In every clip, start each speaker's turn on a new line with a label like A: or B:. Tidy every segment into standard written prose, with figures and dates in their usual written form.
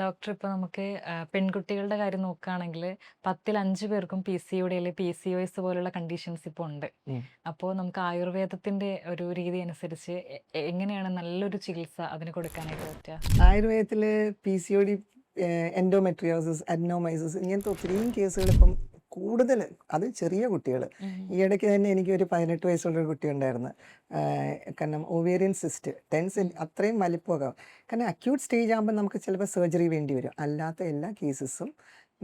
A: Doctor ഇപ്പോൾ നമുക്ക് പെൺകുട്ടികളുടെ കാര്യം നോക്കുകയാണെങ്കിൽ 10-ൽ 5 പേർക്കും PCOD അല്ലെങ്കിൽ PCOS പോലുള്ള കണ്ടീഷൻസ് ഇപ്പോൾ ഉണ്ട്.
B: ഉം.
A: അപ്പോൾ നമുക്ക് ആയുർവേദത്തിന്റെ ഒരു രീതി അനുസരിച്ച് എങ്ങനെയാണ് നല്ലൊരു ചികിത്സ അതിന് കൊടുക്കാനായിട്ട് പറ്റുക?
B: ആയുർവേദത്തില് PCOD, എൻഡോമെട്രിയോസിസ്, അഡ്നോമൈസിസ് ഇങ്ങനത്തെ ഒത്തിരിയും കേസുകൾ ഇപ്പം കൂടുതൽ, അത് ചെറിയ കുട്ടികൾ. ഈ ഇടയ്ക്ക് തന്നെ എനിക്കൊരു 18 വയസ്സുള്ളൊരു കുട്ടി ഉണ്ടായിരുന്നു. കാരണം ഓവേറിയൻ സിസ്റ്റ് 10 അത്രയും വലിപ്പമൊക്കെ. കാരണം അക്യൂട്ട് സ്റ്റേജ് ആകുമ്പോൾ നമുക്ക് ചിലപ്പോൾ സർജറി വേണ്ടി വരും. അല്ലാത്ത എല്ലാ കേസസും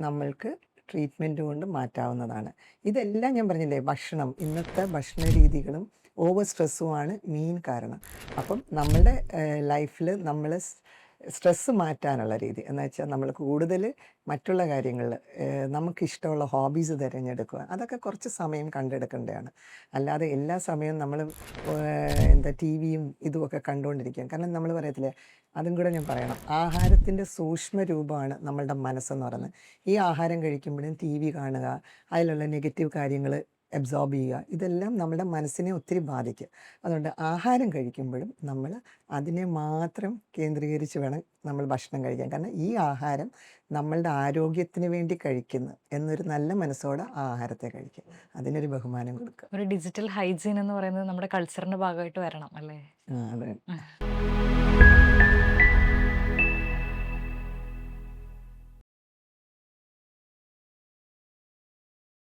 B: നമ്മൾക്ക് ട്രീറ്റ്മെൻറ്റ് കൊണ്ട് മാറ്റാവുന്നതാണ്. ഇതെല്ലാം ഞാൻ പറഞ്ഞില്ലേ, ഭക്ഷണം, ഇന്നത്തെ ഭക്ഷണ രീതികളും ഓവർ സ്ട്രെസ്സുമാണ് മെയിൻ കാരണം. അപ്പം നമ്മളുടെ ലൈഫിൽ നമ്മൾ സ്ട്രെസ്സ് മാറ്റാനുള്ള രീതി എന്ന് വെച്ചാൽ നമ്മൾ കൂടുതൽ മറ്റുള്ള കാര്യങ്ങളിൽ നമുക്കിഷ്ടമുള്ള ഹോബീസ് തിരഞ്ഞെടുക്കുക. അതൊക്കെ കുറച്ച് സമയം കണ്ടെടുക്കേണ്ടതാണ്. അല്ലാതെ എല്ലാ സമയവും നമ്മൾ എന്താ ടി വിയും ഇതുമൊക്കെ കണ്ടുകൊണ്ടിരിക്കുക. കാരണം നമ്മൾ പറയത്തില്ലേ, അതും കൂടെ ഞാൻ പറയണം, ആഹാരത്തിൻ്റെ സൂക്ഷ്മ രൂപമാണ് നമ്മളുടെ മനസ്സെന്ന് പറയുന്നത്. ഈ ആഹാരം കഴിക്കുമ്പോഴും ടി വി കാണുക, അതിലുള്ള നെഗറ്റീവ് കാര്യങ്ങൾ അബ്സോർബ് ചെയ്യുക, ഇതെല്ലാം നമ്മുടെ മനസ്സിനെ ഒത്തിരി ബാധിക്കും. അതുകൊണ്ട് ആഹാരം കഴിക്കുമ്പോഴും നമ്മൾ അതിനെ മാത്രം കേന്ദ്രീകരിച്ച് വേണം നമ്മൾ ഭക്ഷണം കഴിക്കാൻ. കാരണം ഈ ആഹാരം നമ്മളുടെ ആരോഗ്യത്തിന് വേണ്ടി കഴിക്കുന്നു എന്നൊരു നല്ല മനസ്സോടെ ആ ആഹാരത്തെ കഴിക്കുക. അതിനൊരു ബഹുമാനം കൊടുക്കുക.
A: ഒരു ഡിജിറ്റൽ ഹൈജീൻ എന്ന് പറയുന്നത് നമ്മുടെ കൾച്ചറിന്റെ ഭാഗമായിട്ട് വരണം അല്ലേ?
B: അതെ.